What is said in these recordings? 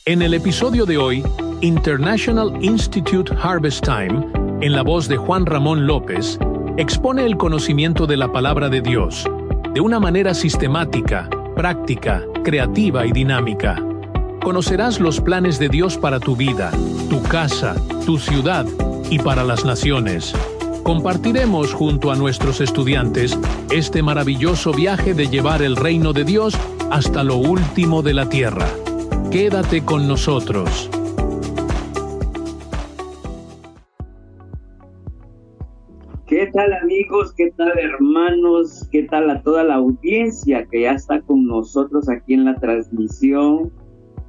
En el episodio de hoy, International Institute Harvest Time, en la voz de Juan Ramón López, expone el conocimiento de la palabra de Dios, de una manera sistemática, práctica, creativa y dinámica. Conocerás los planes de Dios para tu vida, tu casa, tu ciudad y para las naciones. Compartiremos junto a nuestros estudiantes este maravilloso viaje de llevar el reino de Dios hasta lo último de la tierra. Quédate con nosotros. ¿Qué tal, amigos? ¿Qué tal, hermanos? ¿Qué tal a toda la audiencia que ya está con nosotros aquí en la transmisión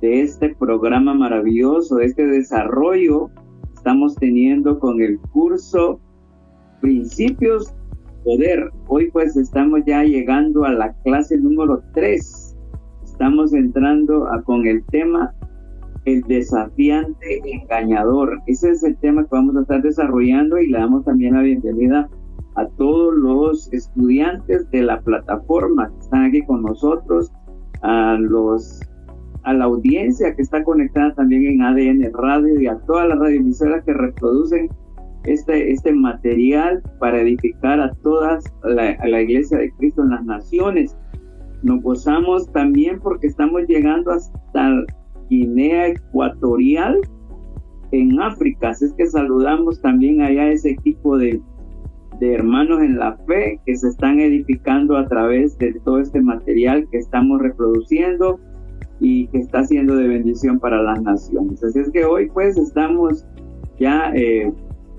de este programa maravilloso, de este desarrollo que estamos teniendo con el curso Principios Poder? Hoy pues estamos ya llegando a la clase número 3. Estamos entrando con el tema el desafiante engañador. Ese es el tema que vamos a estar desarrollando y le damos también la bienvenida a todos los estudiantes de la plataforma que están aquí con nosotros, a la audiencia que está conectada también en ADN Radio y a todas las radioemisoras que reproducen este material para edificar a toda la Iglesia de Cristo en las naciones. Nos gozamos también porque estamos llegando hasta Guinea Ecuatorial en África, así es que saludamos también allá a ese equipo de hermanos en la fe que se están edificando a través de todo este material que estamos reproduciendo y que está siendo de bendición para las naciones. Así es que hoy pues estamos ya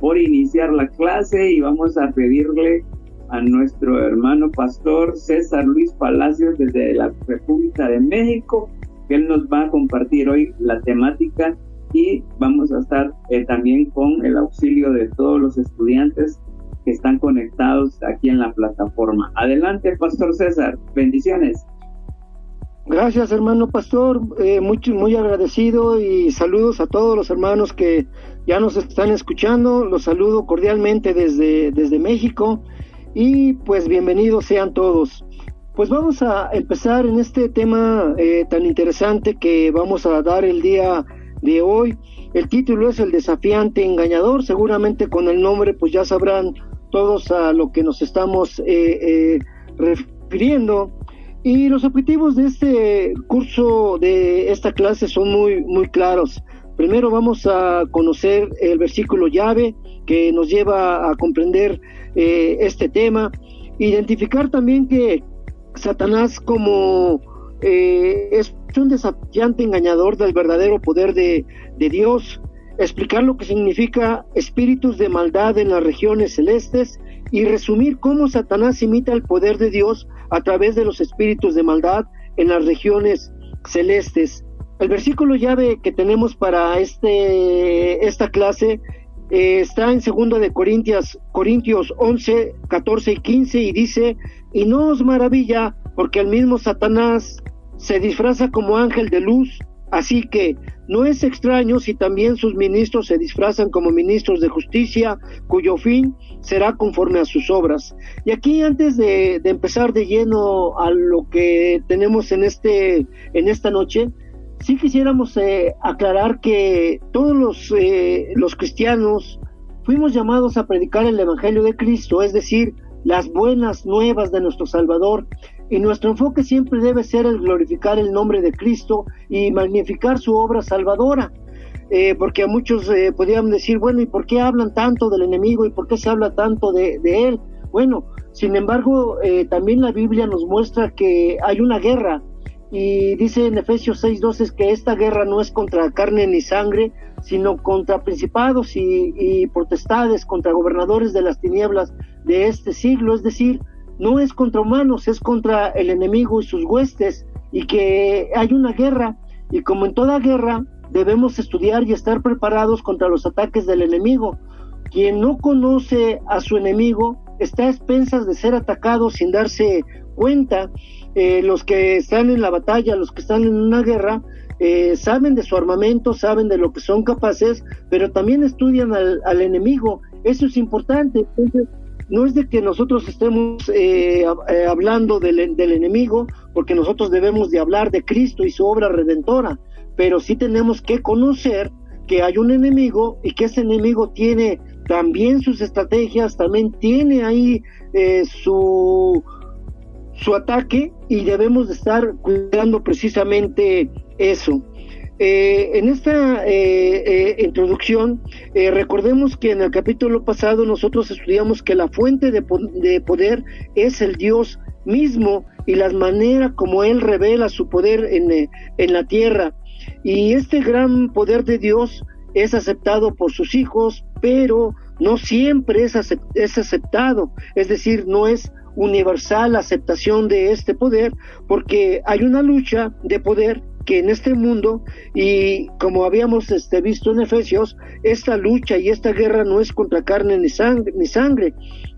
por iniciar la clase y vamos a pedirle a nuestro hermano pastor César Luis Palacios desde la República de México, que él nos va a compartir hoy la temática y vamos a estar también con el auxilio de todos los estudiantes que están conectados aquí en la plataforma. Adelante, pastor César, bendiciones. Gracias, hermano pastor, muy agradecido y saludos a todos los hermanos que ya nos están escuchando. Los saludo cordialmente desde México y pues bienvenidos sean todos. Pues vamos a empezar en este tema tan interesante que vamos a dar el día de hoy. El título es El desafiante engañador. Seguramente con el nombre pues ya sabrán todos a lo que nos estamos refiriendo. Y los objetivos de este curso, de esta clase, son muy claros. Primero vamos a conocer el versículo llave que nos lleva a comprender este tema. Identificar también que Satanás como es un desafiante engañador del verdadero poder de Dios. Explicar lo que significa espíritus de maldad en las regiones celestes y resumir cómo Satanás imita el poder de Dios a través de los espíritus de maldad en las regiones celestes. El versículo llave que tenemos para esta clase está en 2 de Corintios 11, 14 y 15 y dice: y no os maravilla, porque el mismo Satanás se disfraza como ángel de luz, así que no es extraño si también sus ministros se disfrazan como ministros de justicia, cuyo fin será conforme a sus obras. Y aquí, antes de empezar de lleno a lo que tenemos en esta noche, sí quisiéramos aclarar que todos los cristianos fuimos llamados a predicar el Evangelio de Cristo, es decir, las buenas nuevas de nuestro Salvador, y nuestro enfoque siempre debe ser el glorificar el nombre de Cristo y magnificar su obra salvadora, porque a muchos podrían decir, bueno, ¿y por qué hablan tanto del enemigo y por qué se habla tanto de él? Bueno, sin embargo, también la Biblia nos muestra que hay una guerra, y dice en Efesios 6:12 que esta guerra no es contra carne ni sangre, sino contra principados y potestades, contra gobernadores de las tinieblas de este siglo. Es decir, no es contra humanos, es contra el enemigo y sus huestes, y que hay una guerra, y como en toda guerra debemos estudiar y estar preparados contra los ataques del enemigo. Quien no conoce a su enemigo está a expensas de ser atacado sin darse cuenta. Los que están en la batalla, los que están en una guerra, saben de su armamento, saben de lo que son capaces, pero también estudian al enemigo. Eso es importante. Entonces, no es de que nosotros estemos hablando del enemigo, porque nosotros debemos de hablar de Cristo y su obra redentora, pero sí tenemos que conocer que hay un enemigo y que ese enemigo tiene también sus estrategias, también tiene ahí su ataque, y debemos de estar cuidando precisamente eso. En esta introducción, recordemos que en el capítulo pasado nosotros estudiamos que la fuente de poder es el Dios mismo y las maneras como Él revela su poder en la tierra. Y este gran poder de Dios es aceptado por sus hijos, pero no siempre es aceptado, es decir, no es universal la aceptación de este poder, porque hay una lucha de poder que en este mundo, y como habíamos visto en Efesios, esta lucha y esta guerra no es contra carne ni sangre.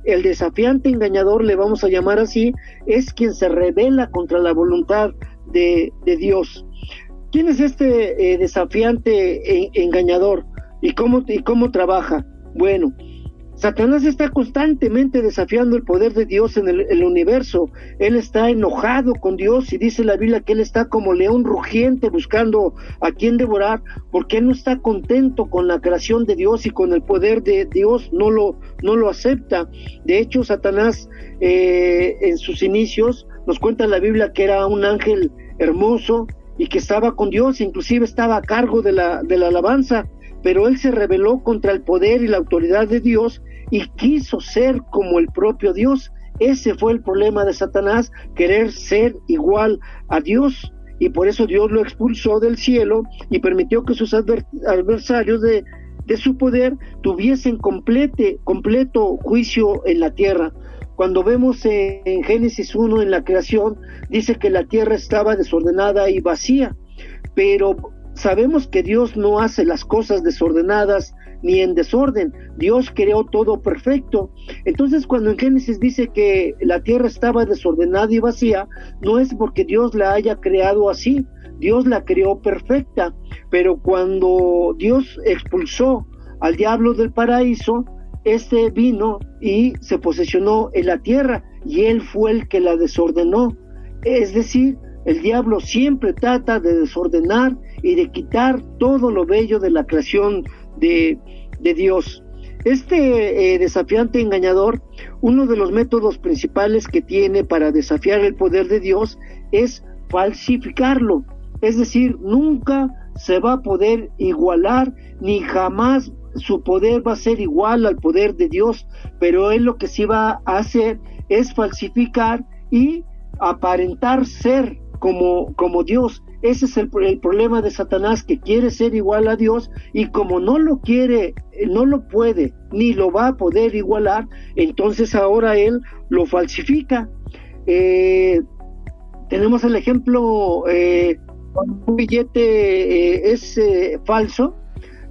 El desafiante engañador, le vamos a llamar así, es quien se rebela contra la voluntad de Dios. ¿Quién es este desafiante engañador? ¿Y cómo trabaja? Bueno, Satanás está constantemente desafiando el poder de Dios en el universo. Él está enojado con Dios, y dice la Biblia que él está como león rugiente buscando a quien devorar, porque él no está contento con la creación de Dios y con el poder de Dios, no lo acepta. De hecho, Satanás en sus inicios nos cuenta la Biblia que era un ángel hermoso y que estaba con Dios, inclusive estaba a cargo de la alabanza, pero él se rebeló contra el poder y la autoridad de Dios y quiso ser como el propio Dios. Ese fue el problema de Satanás, querer ser igual a Dios, y por eso Dios lo expulsó del cielo y permitió que sus adversarios de su poder tuviesen completo juicio en la tierra. Cuando vemos en Génesis 1 en la creación, dice que la tierra estaba desordenada y vacía, pero sabemos que Dios no hace las cosas desordenadas ni en desorden. Dios creó todo perfecto. Entonces, cuando en Génesis dice que la tierra estaba desordenada y vacía, no es porque Dios la haya creado así. Dios la creó perfecta, pero cuando Dios expulsó al diablo del paraíso, este vino y se posesionó en la tierra, y él fue el que la desordenó. Es decir, el diablo siempre trata de desordenar y de quitar todo lo bello de la creación de Dios. Este desafiante engañador, uno de los métodos principales que tiene para desafiar el poder de Dios es falsificarlo. Es decir, nunca se va a poder igualar, ni jamás su poder va a ser igual al poder de Dios, pero él lo que sí va a hacer es falsificar y aparentar ser como Dios. Ese es el problema de Satanás, que quiere ser igual a Dios, y como no lo quiere, no lo puede, ni lo va a poder igualar, entonces ahora él lo falsifica. Tenemos el ejemplo, cuando un billete es falso,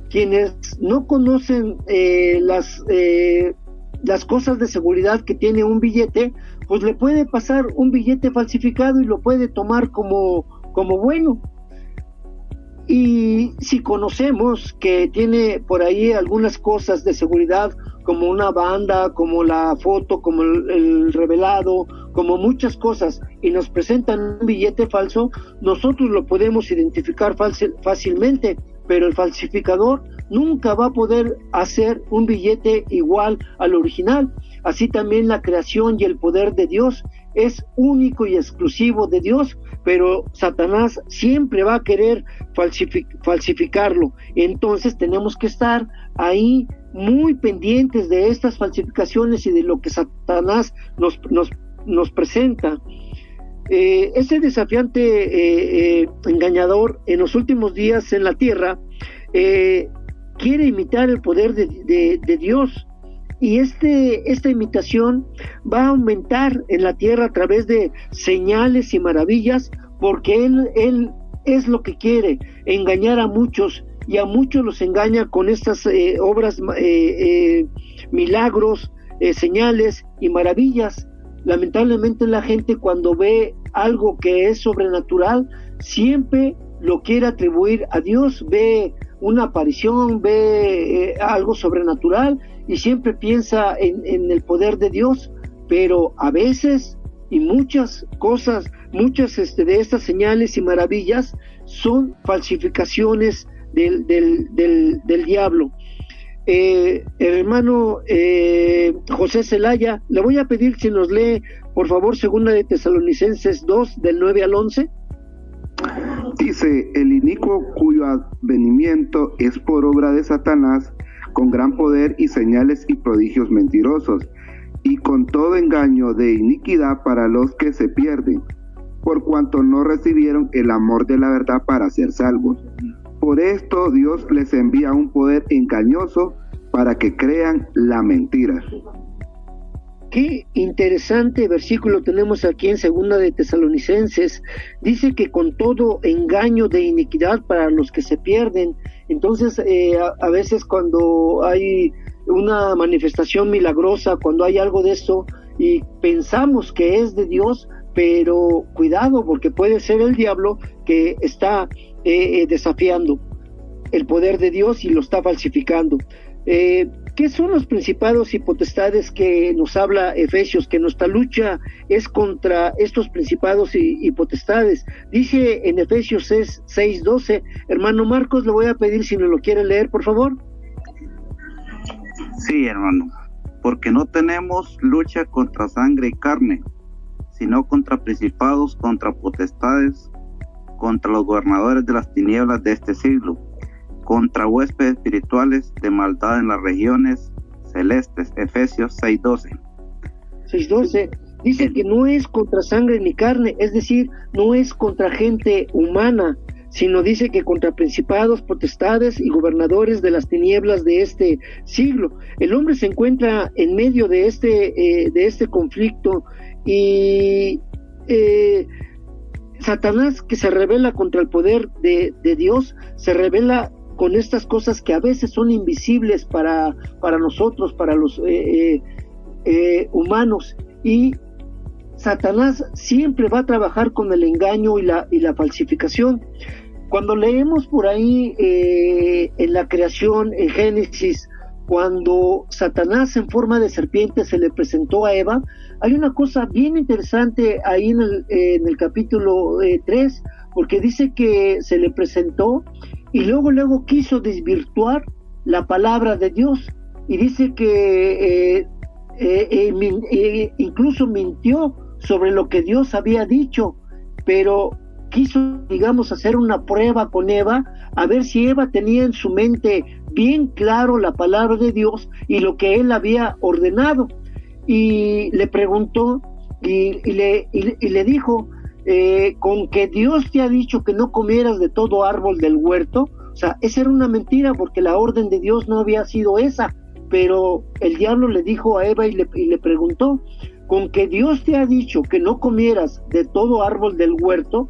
quienes no conocen las cosas de seguridad que tiene un billete, pues le puede pasar un billete falsificado y lo puede tomar como bueno. Y si conocemos que tiene por ahí algunas cosas de seguridad, como una banda, como la foto, como el revelado, como muchas cosas, y nos presentan un billete falso, nosotros lo podemos identificar fácilmente, pero el falsificador nunca va a poder hacer un billete igual al original. Así también la creación y el poder de Dios es único y exclusivo de Dios, pero Satanás siempre va a querer falsificarlo. Entonces tenemos que estar ahí muy pendientes de estas falsificaciones y de lo que Satanás nos presenta. Ese desafiante engañador en los últimos días en la tierra quiere imitar el poder de Dios, y esta imitación va a aumentar en la tierra a través de señales y maravillas, porque él es lo que quiere, engañar a muchos, y a muchos los engaña con estas obras, milagros, señales y maravillas. Lamentablemente la gente, cuando ve algo que es sobrenatural, siempre lo quiere atribuir a Dios, ve una aparición, ve algo sobrenatural y siempre piensa en el poder de Dios, pero a veces, y muchas cosas, de estas señales y maravillas son falsificaciones del diablo. El hermano José Zelaya, le voy a pedir si nos lee, por favor, segunda de Tesalonicenses 2, del 9 al 11. Dice: el inicuo cuyo advenimiento es por obra de Satanás, con gran poder y señales y prodigios mentirosos, y con todo engaño de iniquidad para los que se pierden, por cuanto no recibieron el amor de la verdad para ser salvos. Por esto Dios les envía un poder engañoso para que crean la mentira. Qué interesante versículo tenemos aquí en segunda de Tesalonicenses. Dice que con todo engaño de iniquidad para los que se pierden. Entonces, a veces cuando hay una manifestación milagrosa, cuando hay algo de eso y pensamos que es de Dios, pero cuidado, porque puede ser el diablo que está desafiando el poder de Dios y lo está falsificando. ¿Qué son los principados y potestades que nos habla Efesios? Que nuestra lucha es contra estos principados y potestades. Dice en Efesios 6:12, hermano Marcos, le voy a pedir si nos lo quiere leer, por favor. Sí, hermano, porque no tenemos lucha contra sangre y carne, sino contra principados, contra potestades, contra los gobernadores de las tinieblas de este siglo, contra huéspedes espirituales de maldad en las regiones celestes. Efesios 6:12. 6:12 dice que no es contra sangre ni carne, es decir, no es contra gente humana, sino dice que contra principados, potestades y gobernadores de las tinieblas de este siglo. El hombre se encuentra en medio de este conflicto y Satanás, que se rebela contra el poder de Dios, se rebela con estas cosas que a veces son invisibles para nosotros, para los humanos, y Satanás siempre va a trabajar con el engaño y la falsificación. Cuando leemos por ahí en la creación, en Génesis, cuando Satanás en forma de serpiente se le presentó a Eva, hay una cosa bien interesante ahí en el capítulo 3, porque dice que se le presentó y luego quiso desvirtuar la palabra de Dios, y dice que incluso mintió sobre lo que Dios había dicho, pero quiso, digamos, hacer una prueba con Eva, a ver si Eva tenía en su mente bien claro la palabra de Dios y lo que él había ordenado. Y le preguntó y le dijo, con que Dios te ha dicho que no comieras de todo árbol del huerto. O sea, esa era una mentira, porque la orden de Dios no había sido esa, pero el diablo le dijo a Eva y le preguntó, con que Dios te ha dicho que no comieras de todo árbol del huerto.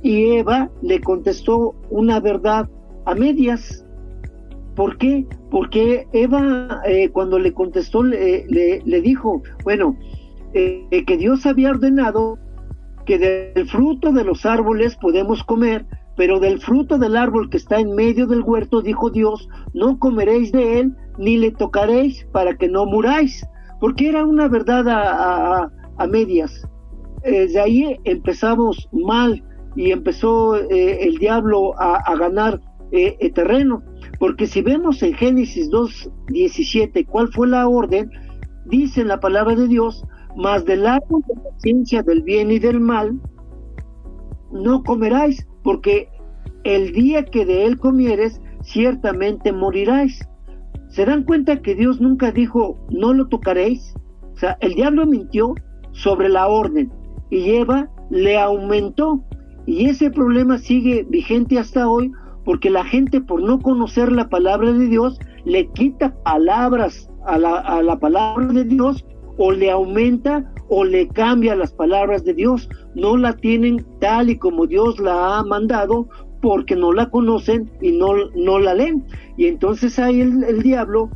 Y Eva le contestó una verdad a medias. ¿Por qué? Porque Eva, cuando le contestó, le dijo, bueno, que Dios había ordenado que del fruto de los árboles podemos comer, pero del fruto del árbol que está en medio del huerto, dijo Dios, no comeréis de él, ni le tocaréis, para que no muráis. Porque era una verdad a medias. De ahí empezamos mal, y empezó el diablo a ganar terreno, porque si vemos en Génesis 2:17 cuál fue la orden, dice en la palabra de Dios, mas del árbol de la ciencia del bien y del mal no comeráis, porque el día que de él comieres ciertamente moriráis. ¿Se dan cuenta que Dios nunca dijo no lo tocaréis? O sea, el diablo mintió sobre la orden y Eva le aumentó. Y ese problema sigue vigente hasta hoy, porque la gente, por no conocer la palabra de Dios, le quita palabras a la palabra de Dios, o le aumenta o le cambia las palabras de Dios. No la tienen tal y como Dios la ha mandado, porque no la conocen y no la leen. Y entonces ahí el diablo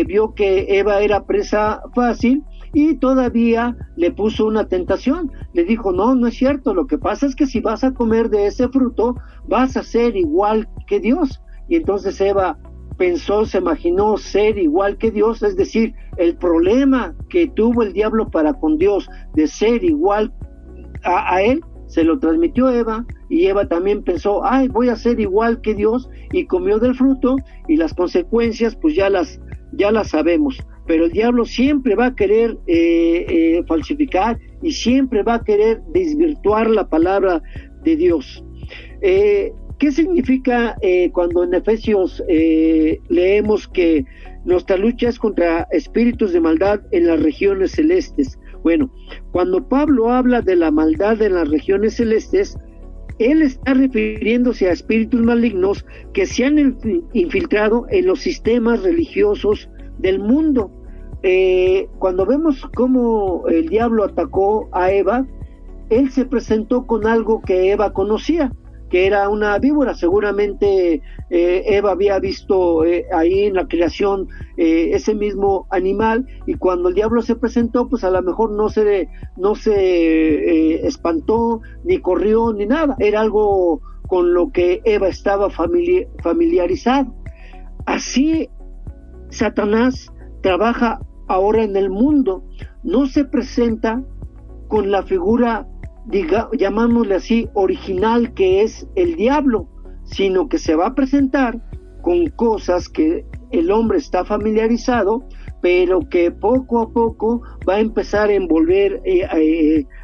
vio que Eva era presa fácil, y todavía le puso una tentación. Le dijo, no es cierto, lo que pasa es que si vas a comer de ese fruto, vas a ser igual que Dios. Y entonces Eva pensó, se imaginó ser igual que Dios, es decir, el problema que tuvo el diablo para con Dios de ser igual a él, se lo transmitió Eva, y Eva también pensó, ay, voy a ser igual que Dios, y comió del fruto, y las consecuencias pues ya las sabemos. Pero el diablo siempre va a querer falsificar y siempre va a querer desvirtuar la palabra de Dios. ¿Qué significa cuando en Efesios leemos que nuestra lucha es contra espíritus de maldad en las regiones celestes? Bueno, cuando Pablo habla de la maldad en las regiones celestes, él está refiriéndose a espíritus malignos que se han infiltrado en los sistemas religiosos del mundo. Cuando vemos cómo el diablo atacó a Eva, él se presentó con algo que Eva conocía, que era una víbora. Seguramente Eva había visto ahí en la creación ese mismo animal, y cuando el diablo se presentó, pues a lo mejor no se espantó, ni corrió, ni nada. Era algo con lo que Eva estaba familiarizado. Así Satanás trabaja ahora en el mundo. No se presenta con la figura, llamámosle así, original, que es el diablo, sino que se va a presentar con cosas que el hombre está familiarizado, pero que poco a poco va a empezar a envolver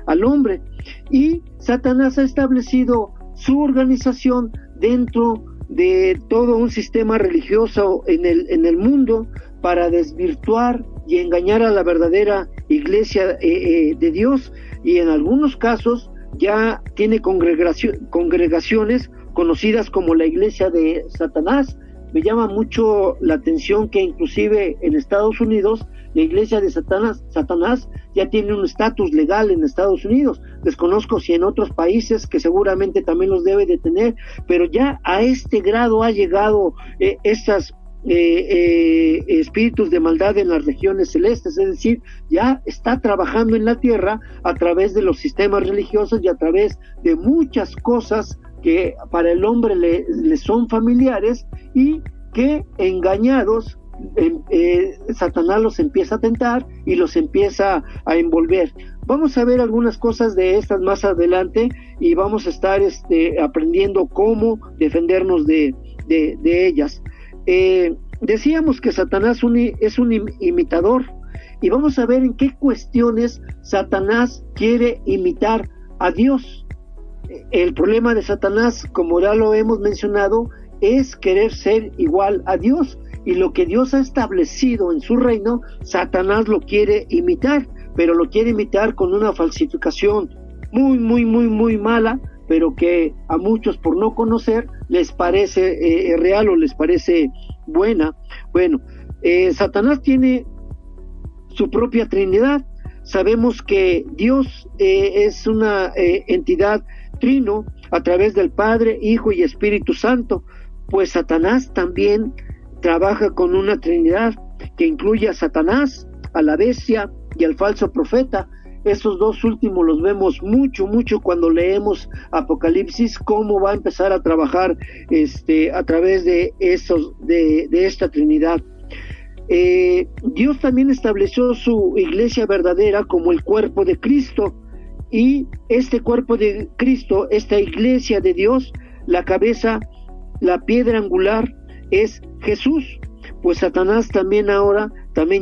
al hombre. Y Satanás ha establecido su organización dentro de todo un sistema religioso en el mundo, para desvirtuar y engañar a la verdadera iglesia de Dios, y en algunos casos ya tiene congregaciones conocidas como la iglesia de Satanás. Me llama mucho la atención que inclusive en Estados Unidos la iglesia de Satanás ya tiene un estatus legal en Estados Unidos. Desconozco si en otros países, que seguramente también los debe de tener, pero ya a este grado ha llegado estas espíritus de maldad en las regiones celestes. Es decir, ya está trabajando en la tierra a través de los sistemas religiosos y a través de muchas cosas que para el hombre le son familiares, y que engañados Satanás los empieza a tentar y los empieza a envolver. Vamos a ver algunas cosas de estas más adelante, y vamos a estar aprendiendo cómo defendernos de ellas. Decíamos que Satanás es un imitador, y vamos a ver en qué cuestiones Satanás quiere imitar a Dios. El problema de Satanás, como ya lo hemos mencionado, es querer ser igual a Dios, y lo que Dios ha establecido en su reino, Satanás lo quiere imitar, pero lo quiere imitar con una falsificación muy, muy, muy, muy mala, pero que a muchos, por no conocer, les parece real o les parece buena. Bueno, Satanás tiene su propia Trinidad. Sabemos que Dios es una entidad trino a través del Padre, Hijo y Espíritu Santo, pues Satanás también trabaja con una Trinidad que incluye a Satanás, a la bestia y al falso profeta. Esos dos últimos los vemos mucho cuando leemos Apocalipsis, cómo va a empezar a trabajar a través de esta Trinidad. Dios también estableció su iglesia verdadera como el cuerpo de Cristo, y este cuerpo de Cristo, esta iglesia de Dios, la cabeza, la piedra angular es Jesús. Pues Satanás también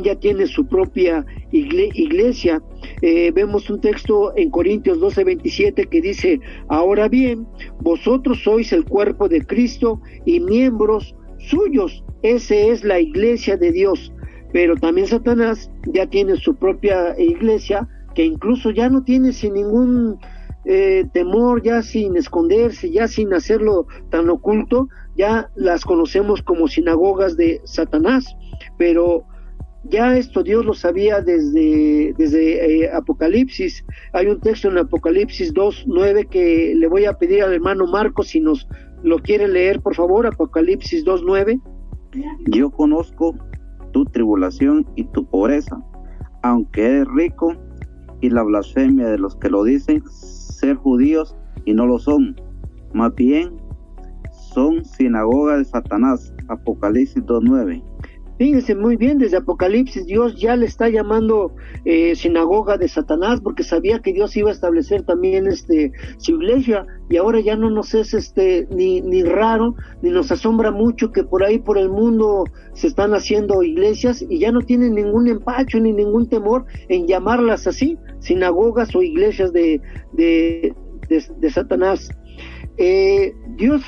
ya tiene su propia iglesia. Vemos un texto en Corintios 12:27 que dice: ahora bien, vosotros sois el cuerpo de Cristo y miembros suyos. Esa es la iglesia de Dios. Pero también Satanás ya tiene su propia iglesia, que incluso ya no tiene sin ningún temor, ya sin esconderse, ya sin hacerlo tan oculto, ya las conocemos como sinagogas de Satanás. Pero ya esto Dios lo sabía desde Apocalipsis. Hay un texto en Apocalipsis 2:9 que le voy a pedir al hermano Marcos si nos lo quiere leer, por favor. Apocalipsis 2:9. Yo conozco tu tribulación y tu pobreza, aunque eres rico, y la blasfemia de los que lo dicen ser judíos y no lo son, más bien son sinagoga de Satanás. Apocalipsis 2:9. Fíjense muy bien, desde Apocalipsis Dios ya le está llamando sinagoga de Satanás, porque sabía que Dios iba a establecer también su iglesia, y ahora ya no nos es ni raro, ni nos asombra mucho que por ahí por el mundo se están haciendo iglesias y ya no tienen ningún empacho ni ningún temor en llamarlas así, sinagogas o iglesias de Satanás. Dios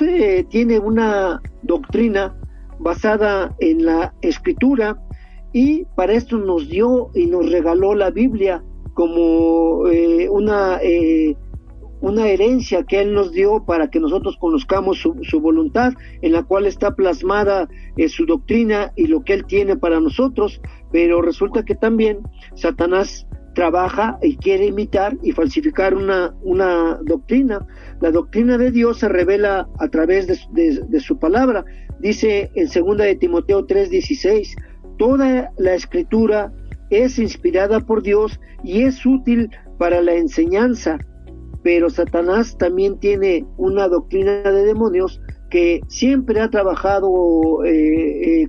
tiene una doctrina basada en la Escritura, y para esto nos dio y nos regaló la Biblia como una herencia que Él nos dio para que nosotros conozcamos su voluntad, en la cual está plasmada su doctrina y lo que Él tiene para nosotros. Pero resulta que también Satanás trabaja y quiere imitar y falsificar una doctrina. La doctrina de Dios se revela a través de su palabra. Dice en 2 de Timoteo 3:16, toda la escritura es inspirada por Dios y es útil para la enseñanza. Pero Satanás también tiene una doctrina de demonios que siempre ha trabajado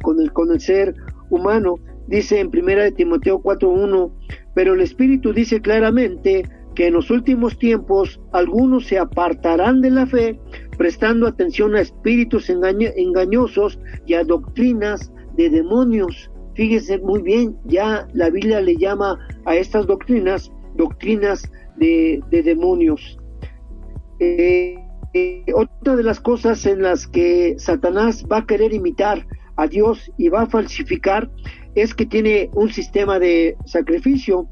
con el ser humano. Dice en 1 de Timoteo 4:1, pero el Espíritu dice claramente que en los últimos tiempos algunos se apartarán de la fe, prestando atención a espíritus engañosos y a doctrinas de demonios. Fíjese muy bien, ya la Biblia le llama a estas doctrinas de demonios. Otra de las cosas en las que Satanás va a querer imitar a Dios y va a falsificar es que tiene un sistema de sacrificio.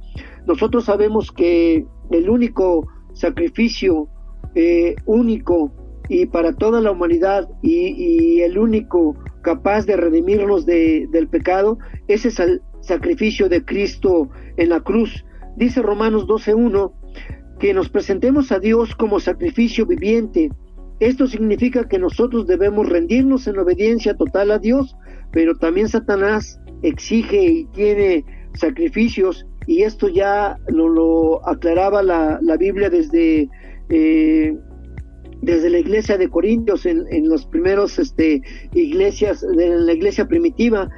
Nosotros sabemos que el único sacrificio único y para toda la humanidad y el único capaz de redimirnos del pecado es el sacrificio de Cristo en la cruz. Dice Romanos 12:1 que nos presentemos a Dios como sacrificio viviente. Esto significa que nosotros debemos rendirnos en obediencia total a Dios, pero también Satanás exige y tiene sacrificios, y esto ya lo aclaraba la Biblia desde la iglesia de Corintios, en los primeros iglesias, de la iglesia primitiva.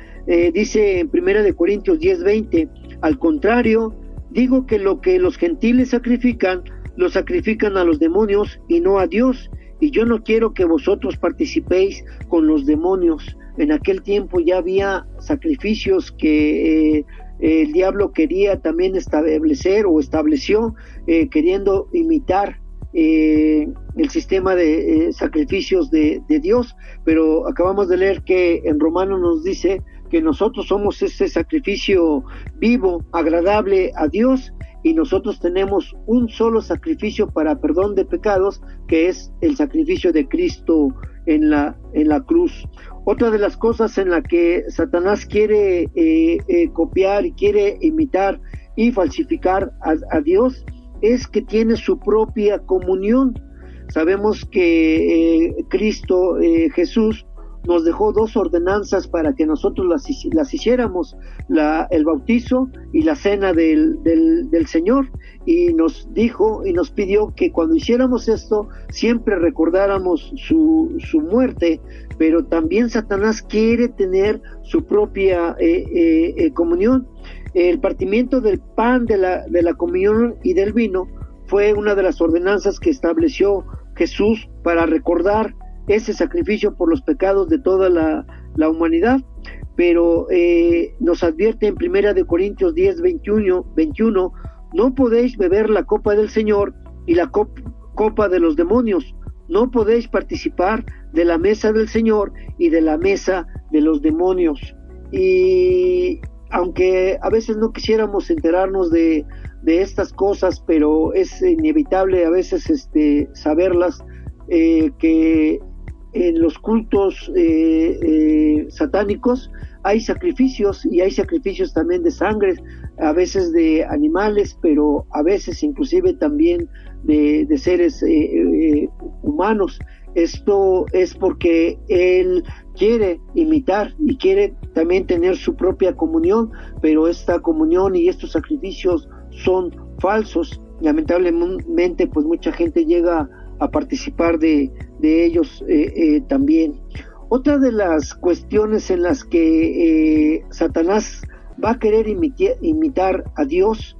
Dice en 1 de Corintios 10:20, al contrario, digo que lo que los gentiles sacrifican, lo sacrifican a los demonios y no a Dios, y yo no quiero que vosotros participéis con los demonios. En aquel tiempo ya había sacrificios que el diablo quería también establecer o estableció, queriendo imitar el sistema de sacrificios de Dios, pero acabamos de leer que en Romanos nos dice que nosotros somos ese sacrificio vivo, agradable a Dios, y nosotros tenemos un solo sacrificio para perdón de pecados, que es el sacrificio de Cristo en la cruz. Otra de las cosas en la que Satanás quiere copiar y quiere imitar y falsificar a Dios es que tiene su propia comunión. Sabemos que Cristo Jesús nos dejó dos ordenanzas para que nosotros las hiciéramos, el bautizo y la cena del Señor, y nos dijo y nos pidió que cuando hiciéramos esto siempre recordáramos su muerte. Pero también Satanás quiere tener su propia comunión. El partimiento del pan, de la comunión y del vino fue una de las ordenanzas que estableció Jesús para recordar ese sacrificio por los pecados de toda la humanidad. Pero nos advierte en 1 de Corintios 10:21, no podéis beber la copa del Señor y la copa de los demonios, no podéis participar de la mesa del Señor y de la mesa de los demonios. Y aunque a veces no quisiéramos enterarnos de estas cosas, pero es inevitable a veces saberlas, que en los cultos satánicos hay sacrificios, y hay sacrificios también de sangre, a veces de animales, pero a veces inclusive también de seres humanos. Esto es porque él quiere imitar y quiere también tener su propia comunión, pero esta comunión y estos sacrificios son falsos. Lamentablemente, pues mucha gente llega a participar de ellos también. Otra de las cuestiones en las que Satanás va a querer imitar a Dios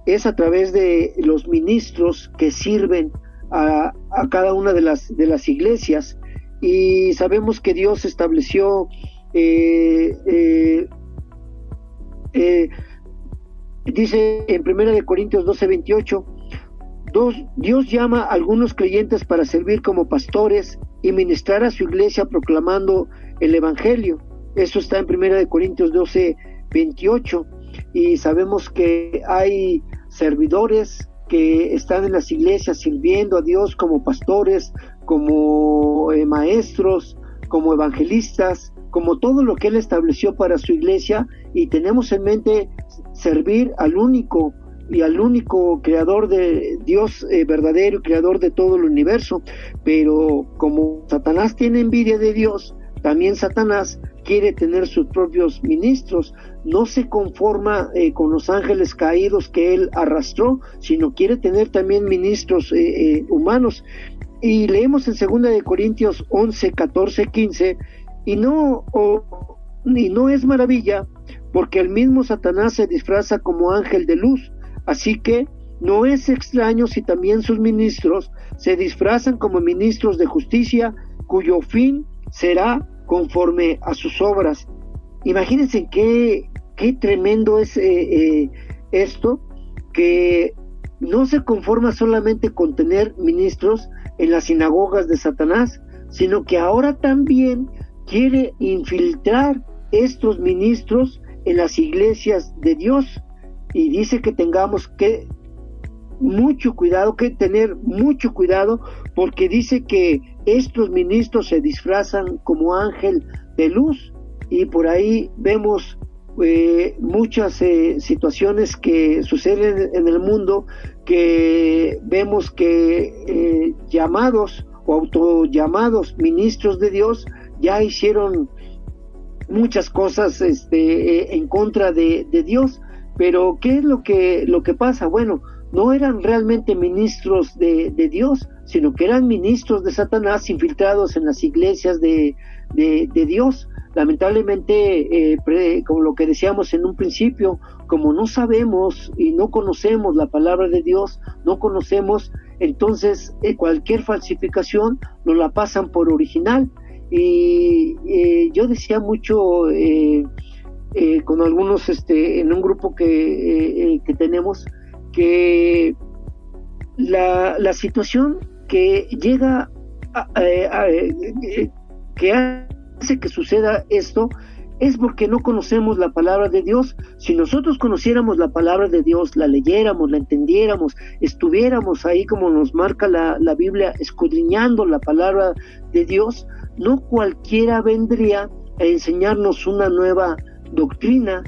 es a través de los ministros que sirven a cada una de las iglesias. Y sabemos que Dios estableció dice en 1 Corintios 12:28, Dios llama a algunos creyentes para servir como pastores y ministrar a su iglesia proclamando el evangelio. Eso está en 1 Corintios 12:28, y sabemos que hay servidores que están en las iglesias sirviendo a Dios como pastores, como maestros, como evangelistas, como todo lo que Él estableció para su iglesia, y tenemos en mente servir al único creador de Dios verdadero y creador de todo el universo. Pero como Satanás tiene envidia de Dios, también Satanás quiere tener sus propios ministros. No se conforma con los ángeles caídos que él arrastró, sino quiere tener también ministros humanos. Y leemos en 2 Corintios 11, 14, 15, y no es maravilla, porque el mismo Satanás se disfraza como ángel de luz. Así que no es extraño si también sus ministros se disfrazan como ministros de justicia, cuyo fin será conforme a sus obras. Imagínense qué tremendo es esto, que no se conforma solamente con tener ministros en las sinagogas de Satanás, sino que ahora también quiere infiltrar estos ministros en las iglesias de Dios. Y dice que tengamos que tener mucho cuidado, porque dice que estos ministros se disfrazan como ángel de luz, y por ahí vemos muchas situaciones que suceden en el mundo, que vemos que llamados o autollamados ministros de Dios ya hicieron muchas cosas en contra de Dios. Pero ¿qué es lo que pasa? Bueno, no eran realmente ministros de Dios, sino que eran ministros de Satanás infiltrados en las iglesias de Dios. Lamentablemente, como lo que decíamos en un principio, como no sabemos y no conocemos la palabra de Dios, no conocemos, entonces cualquier falsificación nos la pasan por original. Y yo decía mucho con algunos en un grupo que tenemos, que la situación que llega que hace que suceda esto es porque no conocemos la palabra de Dios. Si nosotros conociéramos la palabra de Dios, la leyéramos, la entendiéramos, estuviéramos ahí como nos marca la Biblia, escudriñando la palabra de Dios, no cualquiera vendría a enseñarnos una nueva doctrina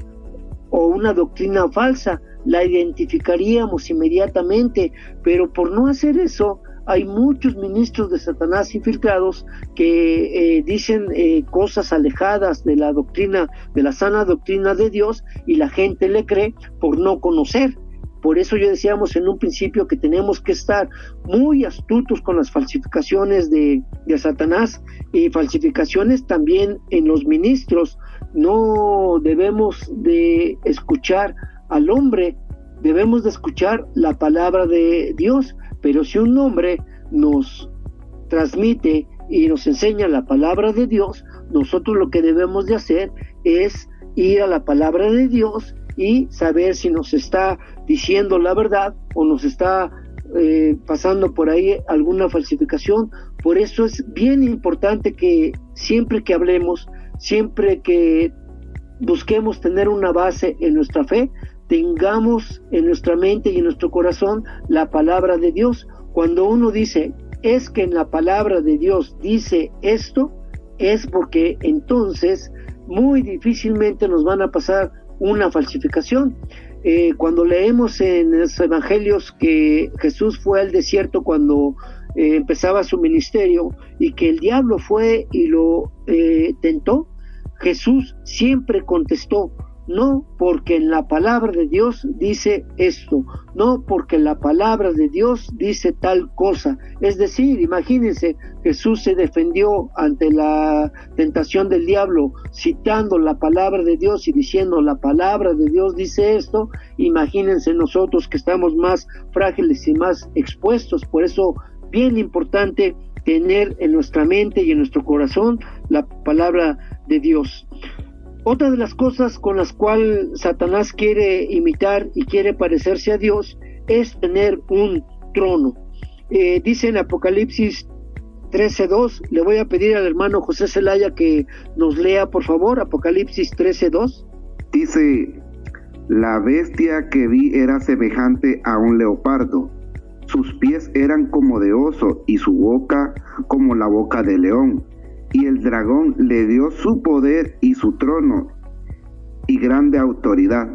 o una doctrina falsa, la identificaríamos inmediatamente. Pero por no hacer eso, hay muchos ministros de Satanás infiltrados que dicen cosas alejadas de la doctrina, de la sana doctrina de Dios, y la gente le cree por no conocer. Por eso yo decíamos en un principio que tenemos que estar muy astutos con las falsificaciones de Satanás, y falsificaciones también en los ministros. No debemos de escuchar al hombre, debemos de escuchar la palabra de Dios. Pero si un hombre nos transmite y nos enseña la palabra de Dios, nosotros lo que debemos de hacer es ir a la palabra de Dios y saber si nos está diciendo la verdad o nos está pasando por ahí alguna falsificación. Por eso es bien importante que siempre que hablemos, siempre que busquemos tener una base en nuestra fe, tengamos en nuestra mente y en nuestro corazón la palabra de Dios. Cuando uno dice, es que en la palabra de Dios dice esto, es porque entonces muy difícilmente nos van a pasar una falsificación. Cuando leemos en los evangelios que Jesús fue al desierto cuando empezaba su ministerio, y que el diablo fue y lo tentó, Jesús siempre contestó, no, porque en la palabra de Dios dice esto, no, porque la palabra de Dios dice tal cosa. Es decir, imagínense, Jesús se defendió ante la tentación del diablo, citando la palabra de Dios y diciendo, la palabra de Dios dice esto. Imagínense nosotros que estamos más frágiles y más expuestos. Por eso, bien importante tener en nuestra mente y en nuestro corazón la palabra de Dios. Otra de las cosas con las cuales Satanás quiere imitar y quiere parecerse a Dios es tener un trono. Dice en Apocalipsis 13:2, le voy a pedir al hermano José Zelaya que nos lea, por favor, Apocalipsis 13:2. Dice, la bestia que vi era semejante a un leopardo, sus pies eran como de oso y su boca como la boca de león. Y el dragón le dio su poder y su trono y grande autoridad.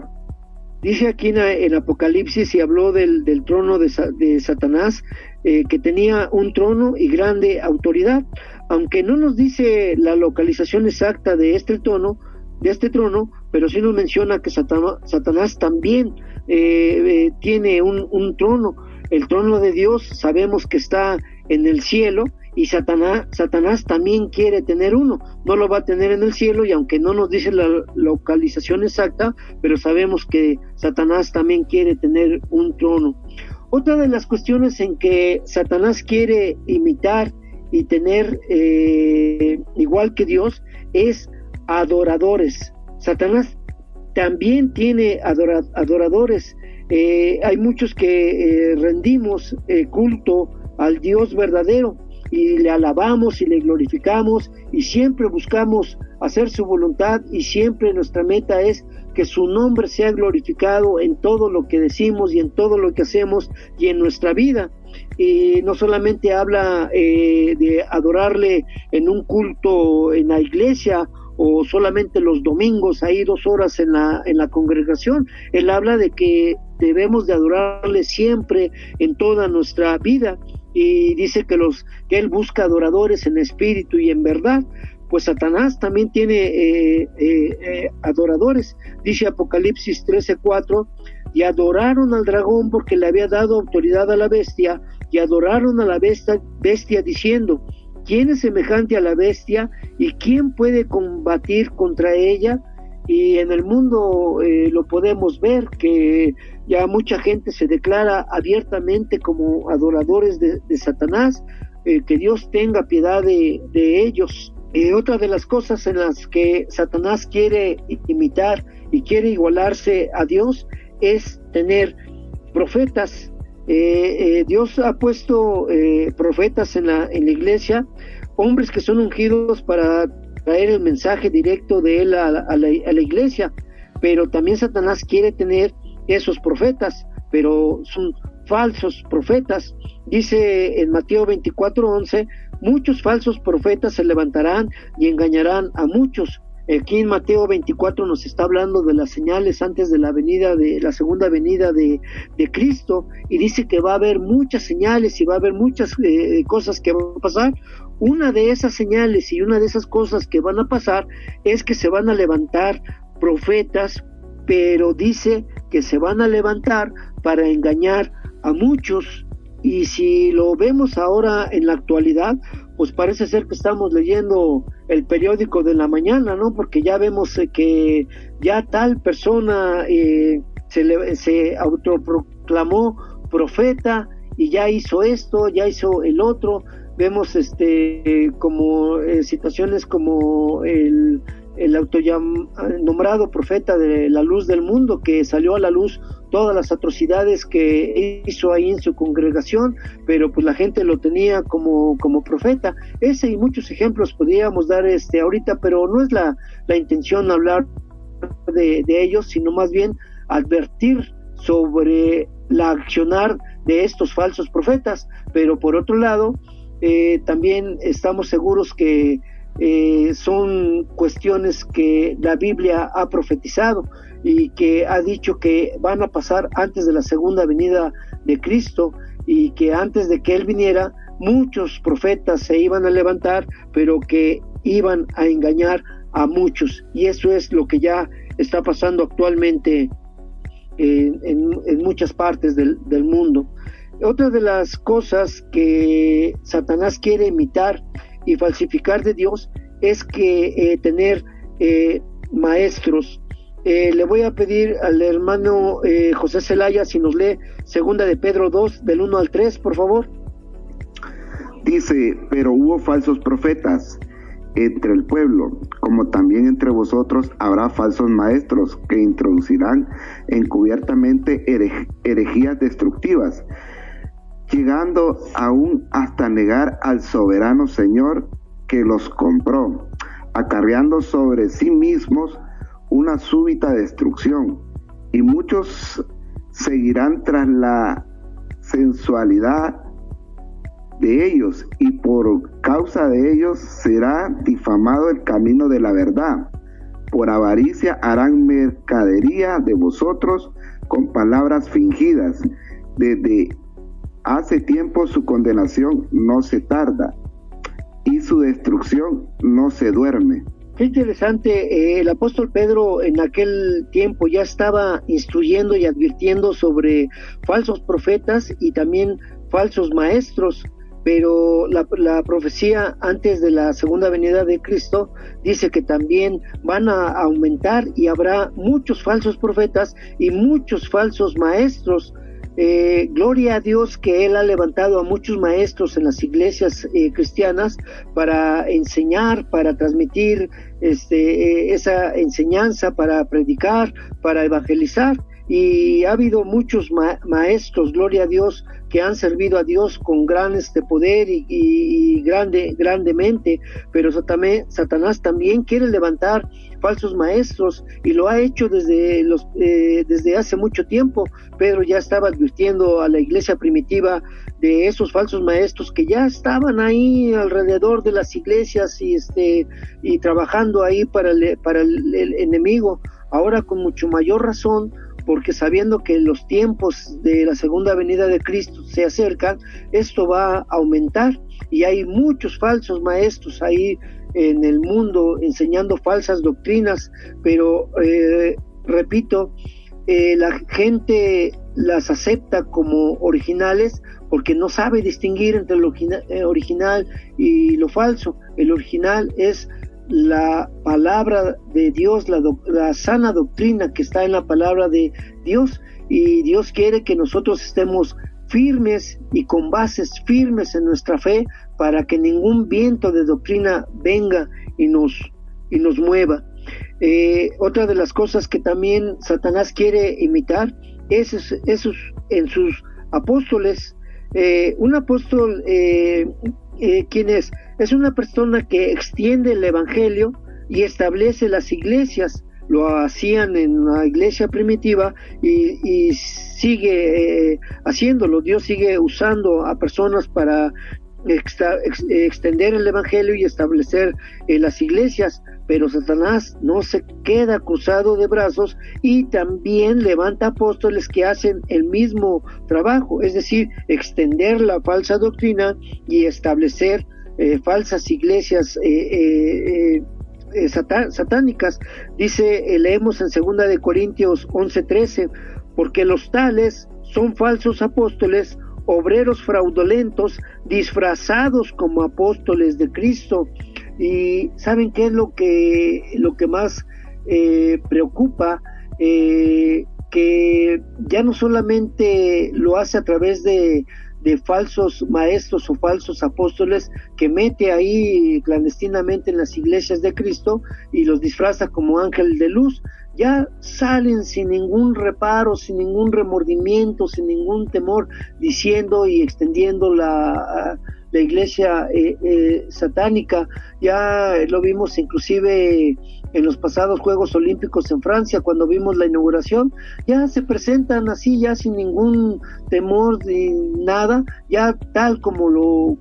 Dice aquí en Apocalipsis y habló del trono de Satanás, que tenía un trono y grande autoridad. Aunque no nos dice la localización exacta de este trono, pero sí nos menciona que Satanás también tiene un trono. El trono de Dios sabemos que está en el cielo, y Satanás también quiere tener uno. No lo va a tener en el cielo, y aunque no nos dice la localización exacta, pero sabemos que Satanás también quiere tener un trono. Otra de las cuestiones en que Satanás quiere imitar y tener igual que Dios es adoradores. Satanás también tiene adoradores. Hay muchos que rendimos culto al Dios verdadero y le alabamos y le glorificamos y siempre buscamos hacer su voluntad, y siempre nuestra meta es que su nombre sea glorificado en todo lo que decimos y en todo lo que hacemos y en nuestra vida. Y no solamente habla de adorarle en un culto en la iglesia o solamente los domingos ahí 2 horas en la congregación. Él habla de que debemos de adorarle siempre en toda nuestra vida, y dice que él busca adoradores en espíritu y en verdad. Pues Satanás también tiene adoradores. Dice Apocalipsis 13:4, y adoraron al dragón porque le había dado autoridad a la bestia, y adoraron a la bestia diciendo, ¿quién es semejante a la bestia y quién puede combatir contra ella? Y en el mundo lo podemos ver, que ya mucha gente se declara abiertamente como adoradores de Satanás. Que Dios tenga piedad de ellos. Otra de las cosas en las que Satanás quiere imitar y quiere igualarse a Dios es tener profetas. Dios ha puesto profetas en la iglesia, hombres que son ungidos para traer el mensaje directo de él a la iglesia, pero también Satanás quiere tener esos profetas, pero son falsos profetas. Dice en Mateo 24:11, muchos falsos profetas se levantarán y engañarán a muchos. Aquí en Mateo 24 nos está hablando de las señales antes de la segunda venida de Cristo, y dice que va a haber muchas señales y va a haber muchas cosas que van a pasar. Una de esas señales y una de esas cosas que van a pasar es que se van a levantar profetas, pero dice que se van a levantar para engañar a muchos. Y si lo vemos ahora en la actualidad, pues parece ser que estamos leyendo el periódico de la mañana, ¿no? Porque ya vemos que ya tal persona se autoproclamó profeta y ya hizo esto, ya hizo el otro. Vemos como situaciones como el autonombrado profeta de la luz del mundo, que salió a la luz todas las atrocidades que hizo ahí en su congregación, pero pues la gente lo tenía como profeta. Ese y muchos ejemplos podríamos dar ahorita, pero no es la intención hablar de ellos, sino más bien advertir sobre la accionar de estos falsos profetas. Pero por otro lado, también estamos seguros que son cuestiones que la Biblia ha profetizado y que ha dicho que van a pasar antes de la segunda venida de Cristo, y que antes de que Él viniera muchos profetas se iban a levantar, pero que iban a engañar a muchos. Y eso es lo que ya está pasando actualmente en muchas partes del mundo. Otra de las cosas que Satanás quiere imitar y falsificar de Dios es que tener maestros. Le voy a pedir al hermano José Zelaya si nos lee 2 de Pedro 2, del 1 al 3, por favor. Dice: pero hubo falsos profetas entre el pueblo, como también entre vosotros habrá falsos maestros que introducirán encubiertamente herejías destructivas, llegando aún hasta negar al soberano Señor que los compró, acarreando sobre sí mismos una súbita destrucción. Y muchos seguirán tras la sensualidad de ellos, y por causa de ellos será difamado el camino de la verdad. Por avaricia harán mercadería de vosotros con palabras fingidas. Desde hace tiempo su condenación no se tarda, y su destrucción no se duerme. Qué interesante, el apóstol Pedro en aquel tiempo ya estaba instruyendo y advirtiendo sobre falsos profetas y también falsos maestros, pero la profecía antes de la segunda venida de Cristo dice que también van a aumentar y habrá muchos falsos profetas y muchos falsos maestros. Gloria a Dios que Él ha levantado a muchos maestros en las iglesias cristianas para enseñar, para transmitir esa enseñanza, para predicar, para evangelizar, y ha habido muchos maestros, gloria a Dios, que han servido a Dios con gran poder y grandemente, pero Satanás también quiere levantar falsos maestros y lo ha hecho desde hace mucho tiempo. Pedro ya estaba advirtiendo a la iglesia primitiva de esos falsos maestros que ya estaban ahí alrededor de las iglesias y trabajando ahí para el enemigo. Ahora con mucho mayor razón, porque sabiendo que los tiempos de la segunda venida de Cristo se acercan, esto va a aumentar y hay muchos falsos maestros ahí en el mundo enseñando falsas doctrinas, pero repito, la gente las acepta como originales porque no sabe distinguir entre lo original y lo falso. El original es la palabra de Dios, la sana doctrina que está en la palabra de Dios, y Dios quiere que nosotros estemos firmes y con bases firmes en nuestra fe para que ningún viento de doctrina venga y nos mueva. Otra de las cosas que también Satanás quiere imitar es en sus apóstoles. Un apóstol, ¿quién es? Es una persona que extiende el evangelio y establece las iglesias. Lo hacían en la iglesia primitiva y sigue haciéndolo. Dios sigue usando a personas para extender el evangelio y establecer las iglesias, pero Satanás no se queda cruzado de brazos y también levanta apóstoles que hacen el mismo trabajo, es decir, extender la falsa doctrina y establecer falsas iglesias satánicas. Dice, leemos en 2 de Corintios 11:13, porque los tales son falsos apóstoles, obreros fraudulentos, disfrazados como apóstoles de Cristo. Y ¿saben qué es lo que más preocupa? Que ya no solamente lo hace a través de falsos maestros o falsos apóstoles que mete ahí clandestinamente en las iglesias de Cristo y los disfraza como ángel de luz. Ya salen sin ningún reparo, sin ningún remordimiento, sin ningún temor, diciendo y extendiendo la iglesia satánica. Ya lo vimos inclusive en los pasados Juegos Olímpicos en Francia, cuando vimos la inauguración, ya se presentan así, ya sin ningún temor ni nada, ya tal como lo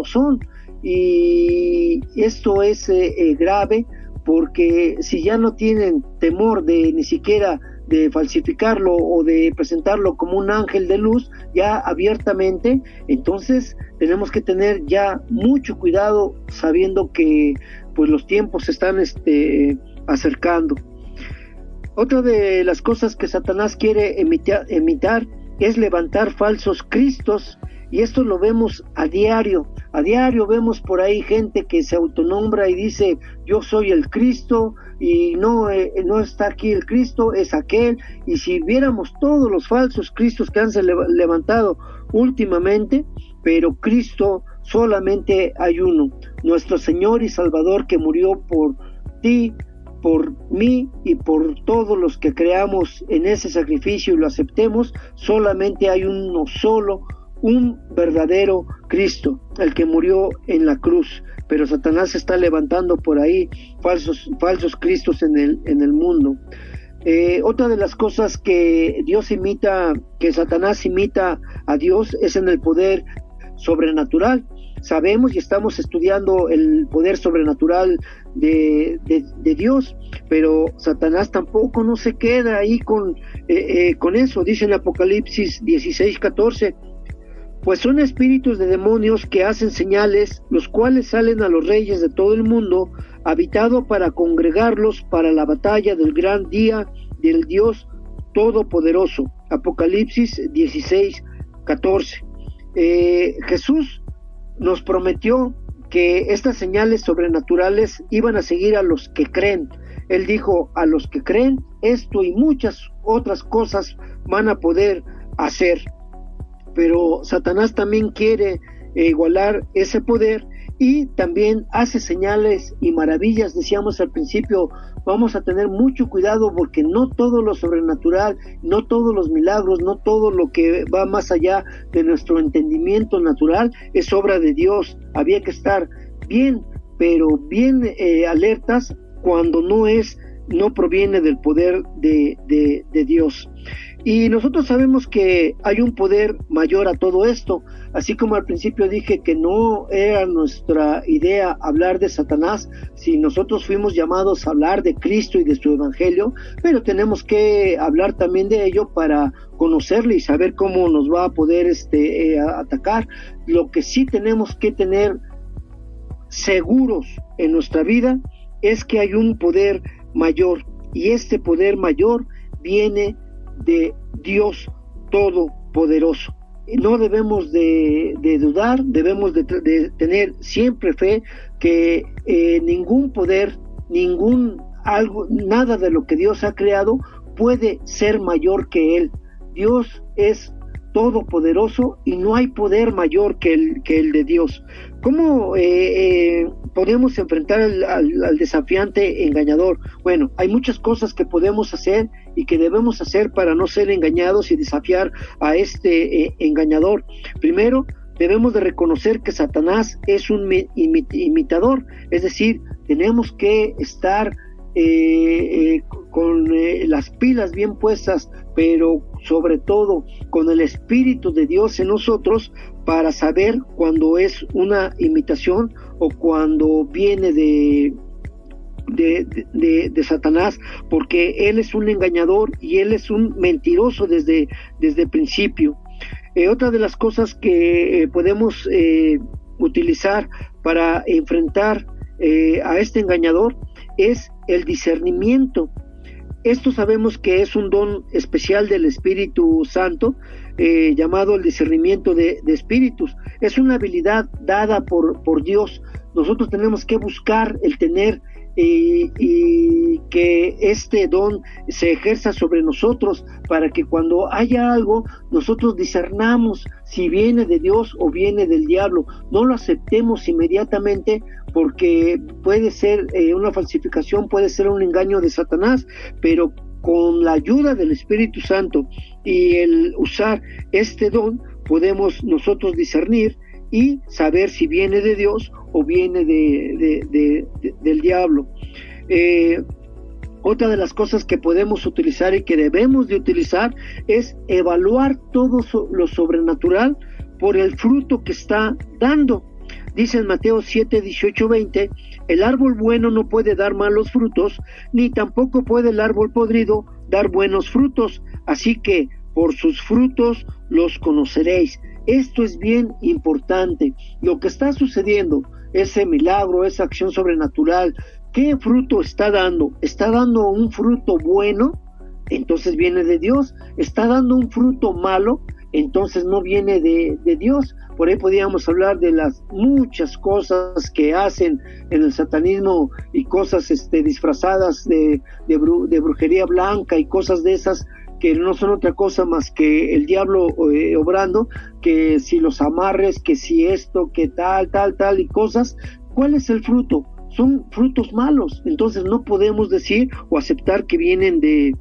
son. Y esto es grave, porque si ya no tienen temor de ni siquiera de falsificarlo o de presentarlo como un ángel de luz ya abiertamente, entonces tenemos que tener ya mucho cuidado, sabiendo que pues los tiempos se están acercando. Otra de las cosas que Satanás quiere imitar es levantar falsos cristos, y esto lo vemos a diario. A diario vemos por ahí gente que se autonombra y dice, yo soy el Cristo, y no está aquí el Cristo, es aquel. Y si viéramos todos los falsos cristos que han levantado últimamente, pero Cristo solamente hay uno, nuestro Señor y Salvador, que murió por ti, por mí y por todos los que creamos en ese sacrificio y lo aceptemos. Solamente hay uno solo, un verdadero Cristo, el que murió en la cruz. Pero Satanás está levantando por ahí falsos cristos en el mundo. Otra de las cosas que Satanás imita a Dios, es en el poder sobrenatural. Sabemos y estamos estudiando el poder sobrenatural de Dios, pero Satanás tampoco no se queda ahí con eso. Dice en Apocalipsis 16:14, pues son espíritus de demonios que hacen señales, los cuales salen a los reyes de todo el mundo, habitado para congregarlos para la batalla del gran día del Dios Todopoderoso. Apocalipsis 16:14. Jesús nos prometió que estas señales sobrenaturales iban a seguir a los que creen. Él dijo, a los que creen, esto y muchas otras cosas van a poder hacer. Pero Satanás también quiere igualar ese poder, y también hace señales y maravillas. Decíamos al principio, vamos a tener mucho cuidado, porque no todo lo sobrenatural, no todos los milagros, no todo lo que va más allá de nuestro entendimiento natural es obra de Dios. Había que estar bien, pero bien alertas cuando no proviene del poder de Dios. Y nosotros sabemos que hay un poder mayor a todo esto. Así como al principio dije que no era nuestra idea hablar de Satanás, si nosotros fuimos llamados a hablar de Cristo y de su evangelio, pero tenemos que hablar también de ello para conocerle y saber cómo nos va a poder atacar. Lo que sí tenemos que tener seguros en nuestra vida es que hay un poder mayor, y este poder mayor viene de Dios Todopoderoso. No debemos de dudar, debemos de tener siempre fe que ningún poder, nada de lo que Dios ha creado puede ser mayor que Él. Dios es todopoderoso y no hay poder mayor que el de Dios. ¿Cómo podemos enfrentar al desafiante engañador? Bueno, hay muchas cosas que podemos hacer y que debemos hacer para no ser engañados y desafiar a este engañador. Primero, debemos de reconocer que Satanás es un imitador, es decir, tenemos que estar con las pilas bien puestas, pero sobre todo con el Espíritu de Dios en nosotros, para saber cuando es una imitación o cuando viene de Satanás, porque él es un engañador y él es un mentiroso desde el principio. Otra de las cosas que podemos utilizar para enfrentar a este engañador es el discernimiento. Esto sabemos que es un don especial del Espíritu Santo, llamado el discernimiento de espíritus. Es una habilidad dada por Dios. Nosotros tenemos que buscar el tener y que este don se ejerza sobre nosotros, para que cuando haya algo, nosotros discernamos si viene de Dios o viene del diablo. No lo aceptemos inmediatamente, porque puede ser una falsificación, puede ser un engaño de Satanás, pero con la ayuda del Espíritu Santo y el usar este don, podemos nosotros discernir y saber si viene de Dios o viene del diablo. Otra de las cosas que podemos utilizar y que debemos de utilizar es evaluar todo lo sobrenatural por el fruto que está dando. Dice en Mateo 7, 18, 20, el árbol bueno no puede dar malos frutos, ni tampoco puede el árbol podrido dar buenos frutos, así que por sus frutos los conoceréis. Esto es bien importante. Lo que está sucediendo, ese milagro, esa acción sobrenatural, ¿qué fruto está dando? ¿Está dando un fruto bueno? entonces viene de Dios. Está dando un fruto malo, entonces no viene de Dios. Por ahí podríamos hablar de las muchas cosas que hacen en el satanismo y cosas disfrazadas de brujería blanca y cosas de esas que no son otra cosa más que el diablo obrando, que si los amarres, que si esto, que tal y cosas. ¿Cuál es el fruto? Son frutos malos. Entonces no podemos decir o aceptar que vienen de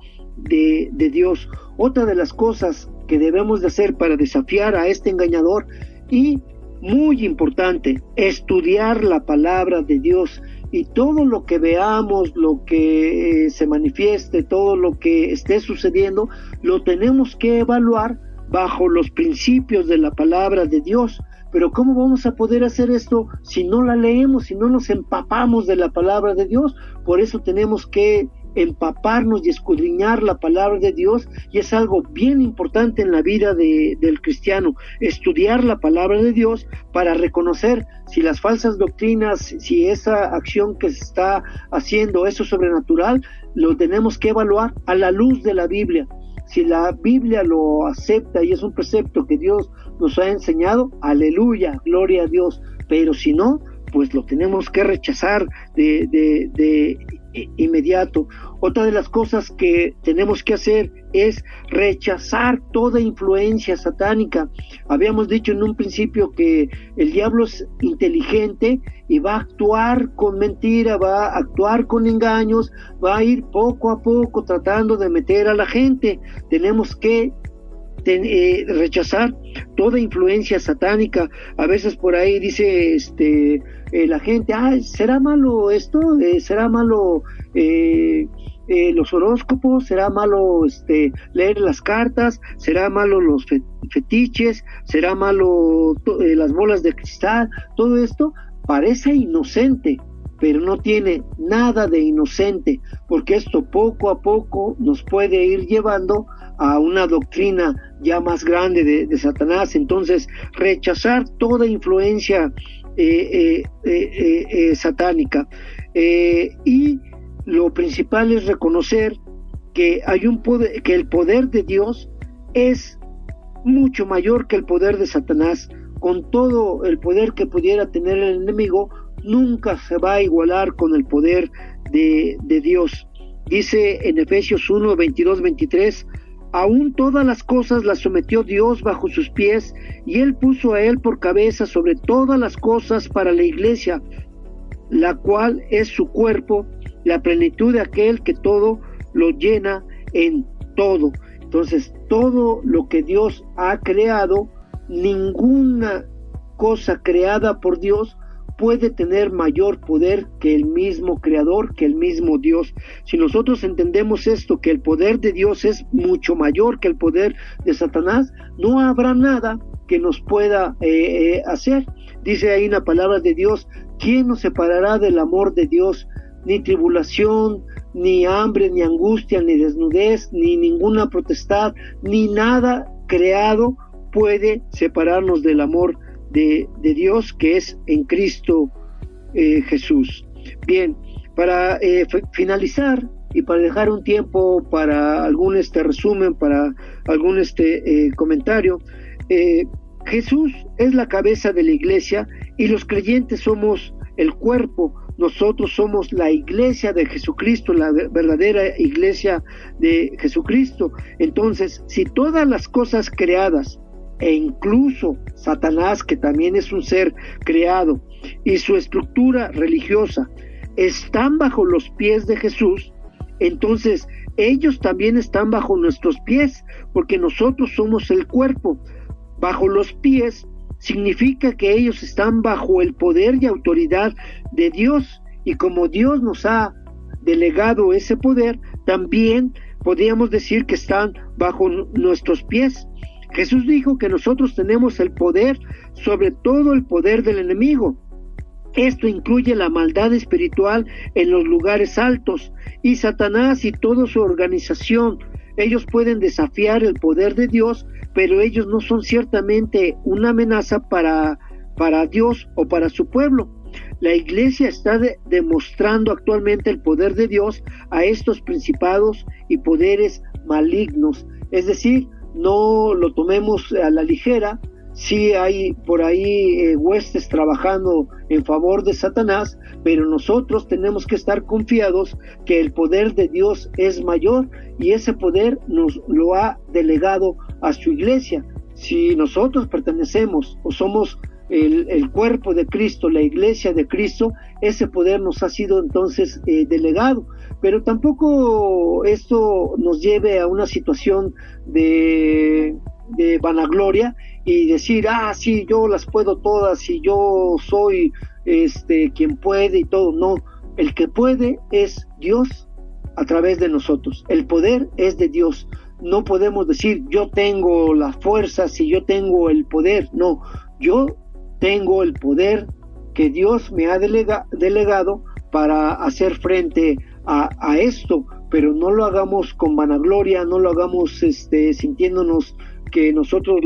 Dios. Otra de las cosas que debemos de hacer para desafiar a este engañador, y muy importante, estudiar la palabra de Dios, y todo lo que veamos, lo que se manifieste, todo lo que esté sucediendo, lo tenemos que evaluar bajo los principios de la palabra de Dios. Pero ¿cómo vamos a poder hacer esto si no la leemos, si no nos empapamos de la palabra de Dios? Por eso tenemos que empaparnos y escudriñar la palabra de Dios, y es algo bien importante en la vida del cristiano, estudiar la palabra de Dios para reconocer si las falsas doctrinas, si esa acción que se está haciendo, eso sobrenatural, lo tenemos que evaluar a la luz de la Biblia. Si la Biblia lo acepta y es un precepto que Dios nos ha enseñado, aleluya, gloria a Dios. Pero si no, pues lo tenemos que rechazar de inmediato. Otra de las cosas que tenemos que hacer es rechazar toda influencia satánica. Habíamos dicho en un principio que el diablo es inteligente y va a actuar con mentira, va a actuar con engaños, va a ir poco a poco tratando de meter a la gente. Tenemos que rechazar toda influencia satánica. A veces por ahí dice la gente, ¿será malo esto? ¿Será malo los horóscopos? ¿Será malo leer las cartas? ¿Será malo los fetiches? ¿Será malo las bolas de cristal? Todo esto parece inocente, pero no tiene nada de inocente, porque esto poco a poco nos puede ir llevando a una doctrina ya más grande de Satanás. Entonces, rechazar toda influencia satánica. Y lo principal es reconocer que hay un poder, que el poder de Dios es mucho mayor que el poder de Satanás. Con todo el poder que pudiera tener el enemigo, nunca se va a igualar con el poder de Dios. Dice en Efesios 1, 22, 23, aún todas las cosas las sometió Dios bajo sus pies, y él puso a él por cabeza sobre todas las cosas para la iglesia, la cual es su cuerpo, la plenitud de aquel que todo lo llena en todo. Entonces, todo lo que Dios ha creado, ninguna cosa creada por Dios puede tener mayor poder que el mismo Creador, que el mismo Dios. Si nosotros entendemos esto, que el poder de Dios es mucho mayor que el poder de Satanás, no habrá nada que nos pueda hacer. Dice ahí en la palabra de Dios, ¿quién nos separará del amor de Dios? Ni tribulación, ni hambre, ni angustia, ni desnudez, ni ninguna potestad, ni nada creado puede separarnos del amor de Dios, que es en Cristo Jesús. Bien, para finalizar y para dejar un tiempo para algún resumen, para algún comentario, Jesús es la cabeza de la iglesia y los creyentes somos el cuerpo. Nosotros somos la iglesia de Jesucristo, la verdadera iglesia de Jesucristo. Entonces, si todas las cosas creadas, e incluso Satanás, que también es un ser creado, y su estructura religiosa están bajo los pies de Jesús, entonces ellos también están bajo nuestros pies, porque nosotros somos el cuerpo. Bajo los pies significa que ellos están bajo el poder y autoridad de Dios, y como Dios nos ha delegado ese poder, también podríamos decir que están bajo nuestros pies. Jesús dijo que nosotros tenemos el poder sobre todo el poder del enemigo. Esto incluye la maldad espiritual en los lugares altos, y Satanás y toda su organización. Ellos pueden desafiar el poder de Dios, pero ellos no son ciertamente una amenaza para Dios o para su pueblo. La iglesia está demostrando actualmente el poder de Dios a estos principados y poderes malignos. Es decir, no lo tomemos a la ligera. Sí hay por ahí huestes trabajando en favor de Satanás, pero nosotros tenemos que estar confiados que el poder de Dios es mayor y ese poder nos lo ha delegado a su iglesia. Si nosotros pertenecemos o somos el cuerpo de Cristo, la iglesia de Cristo, ese poder nos ha sido entonces delegado. Pero tampoco esto nos lleve a una situación de vanagloria y decir, sí, yo las puedo todas y yo soy quien puede y todo. No, el que puede es Dios a través de nosotros. El poder es de Dios. No podemos decir, yo tengo las fuerzas y yo tengo el poder. No, yo tengo el poder que Dios me ha delegado para hacer frente a esto, pero no lo hagamos con vanagloria, no lo hagamos sintiéndonos que nosotros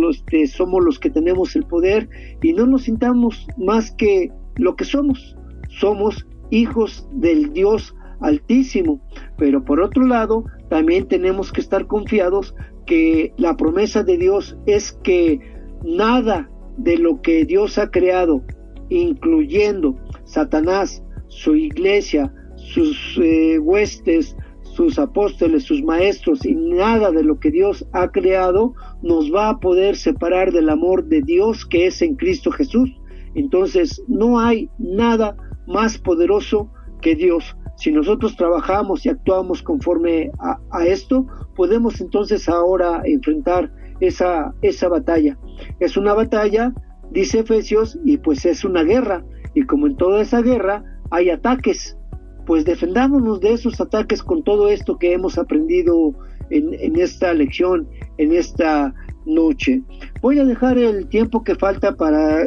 somos los que tenemos el poder y no nos sintamos más que lo que somos. Somos hijos del Dios Altísimo, pero por otro lado también tenemos que estar confiados que la promesa de Dios es que nada de lo que Dios ha creado, incluyendo Satanás, su iglesia, sus huestes, sus apóstoles, sus maestros, y nada de lo que Dios ha creado nos va a poder separar del amor de Dios que es en Cristo Jesús. Entonces no hay nada más poderoso que Dios. Si nosotros trabajamos y actuamos conforme a esto, podemos entonces ahora enfrentar esa batalla. Es una batalla, dice Efesios, y pues es una guerra, y como en toda esa guerra hay ataques, pues defendámonos de esos ataques con todo esto que hemos aprendido en esta lección, en esta noche. Voy a dejar el tiempo que falta para,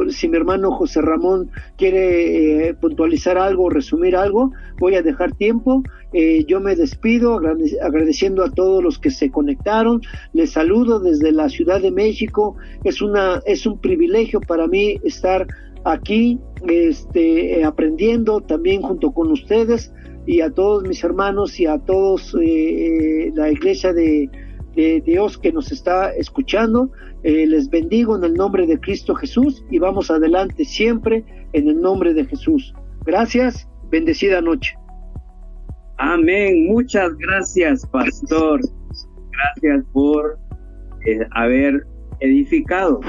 si mi hermano José Ramón quiere puntualizar algo, resumir algo, voy a dejar tiempo. Yo me despido agradeciendo a todos los que se conectaron. Les saludo desde la Ciudad de México. Es un privilegio para mí estar aquí aprendiendo también junto con ustedes, y a todos mis hermanos y a todos la iglesia de Dios que nos está escuchando. Les bendigo en el nombre de Cristo Jesús y vamos adelante siempre en el nombre de Jesús. Gracias, bendecida noche. Amén, muchas gracias, pastor. Gracias por haber edificado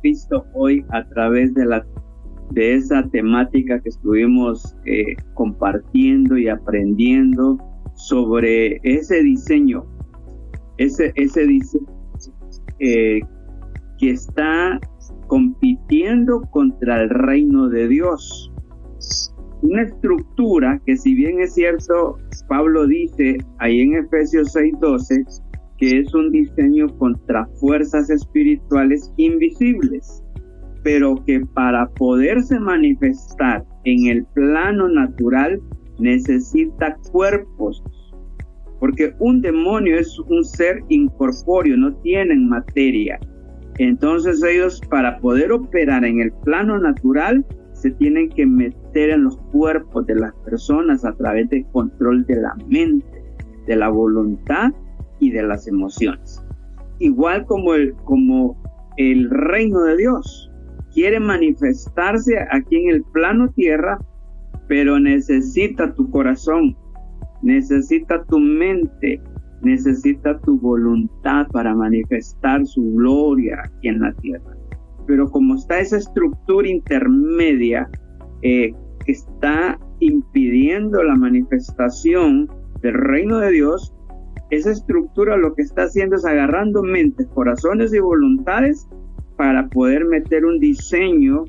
Cristo hoy a través de esa temática que estuvimos compartiendo y aprendiendo sobre ese diseño, ese diseño que está compitiendo contra el reino de Dios. Una estructura que, si bien es cierto, Pablo dice ahí en Efesios 6:12 que es un diseño contra fuerzas espirituales invisibles, pero que para poderse manifestar en el plano natural necesita cuerpos, porque un demonio es un ser incorpóreo, no tienen materia. Entonces ellos, para poder operar en el plano natural, se tienen que meter en los cuerpos de las personas a través del control de la mente, de la voluntad y de las emociones. Igual como el reino de Dios quiere manifestarse aquí en el plano tierra, pero necesita tu corazón, necesita tu mente, necesita tu voluntad para manifestar su gloria aquí en la tierra. Pero como está esa estructura intermedia que está impidiendo la manifestación del reino de Dios, esa estructura lo que está haciendo es agarrando mentes, corazones y voluntades para poder meter un diseño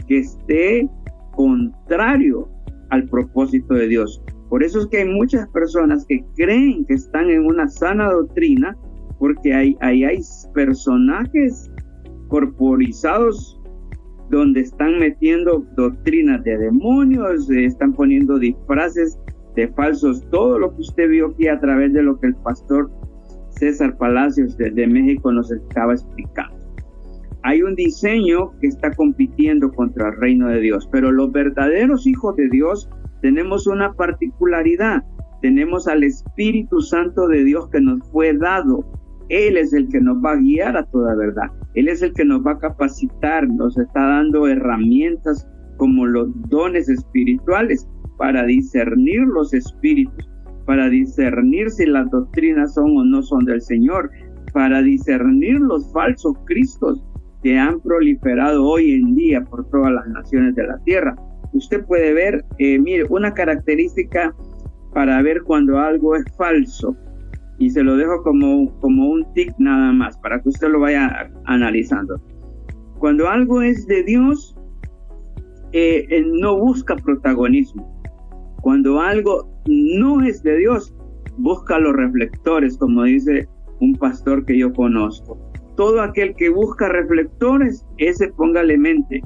que esté contrario al propósito de Dios. Por eso es que hay muchas personas que creen que están en una sana doctrina, porque hay personajes corporizados donde están metiendo doctrinas de demonios, están poniendo disfraces de falsos, todo lo que usted vio aquí a través de lo que el pastor César Palacios de México nos estaba explicando. hay un diseño que está compitiendo contra el reino de Dios, pero los verdaderos hijos de Dios tenemos una particularidad. Tenemos al Espíritu Santo de Dios que nos fue dado. Él es el que nos va a guiar a toda verdad. Él es el que nos va a capacitar, nos está dando herramientas como los dones espirituales para discernir los espíritus, para discernir si las doctrinas son o no son del Señor, para discernir los falsos cristos que han proliferado hoy en día por todas las naciones de la tierra. Usted puede ver, mire, una característica para ver cuando algo es falso, y se lo dejo como un tic nada más, para que usted lo vaya analizando. Cuando algo es de Dios, no busca protagonismo. Cuando algo no es de Dios, busca los reflectores, como dice un pastor que yo conozco. Todo aquel que busca reflectores, ese póngale mente,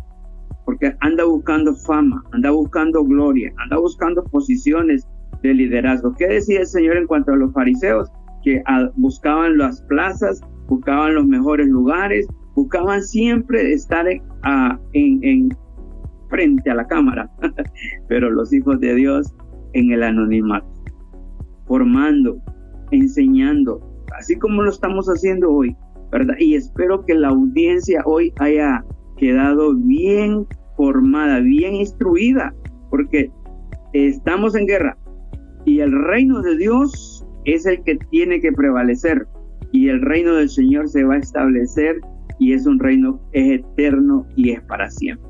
porque anda buscando fama, anda buscando gloria, anda buscando posiciones de liderazgo. ¿Qué decía el Señor en cuanto a los fariseos? Que buscaban las plazas, buscaban los mejores lugares, buscaban siempre estar en frente a la cámara, pero los hijos de Dios en el anonimato, formando, enseñando, así como lo estamos haciendo hoy, ¿verdad? Y espero que la audiencia hoy haya quedado bien formada, bien instruida, porque estamos en guerra y el reino de Dios es el que tiene que prevalecer, y el reino del Señor se va a establecer, y es un reino, es eterno y es para siempre.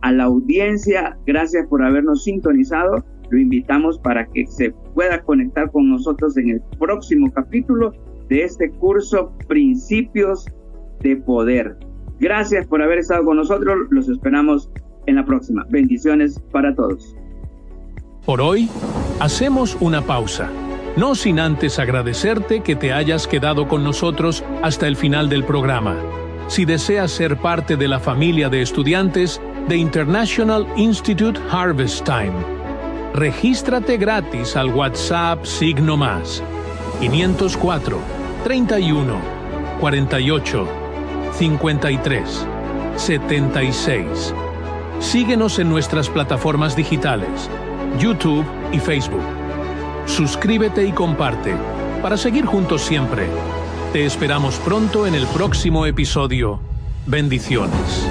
A la audiencia, gracias por habernos sintonizado. Lo invitamos para que se pueda conectar con nosotros en el próximo capítulo de este curso Principios de Poder. Gracias por haber estado con nosotros. Los esperamos en la próxima. Bendiciones para todos. Por hoy, hacemos una pausa. No sin antes agradecerte que te hayas quedado con nosotros hasta el final del programa. Si deseas ser parte de la familia de estudiantes de International Institute Harvest Time, regístrate gratis al WhatsApp signo más 504 31 48 53 76. Síguenos en nuestras plataformas digitales, YouTube y Facebook. Suscríbete y comparte para seguir juntos siempre. Te esperamos pronto en el próximo episodio. Bendiciones.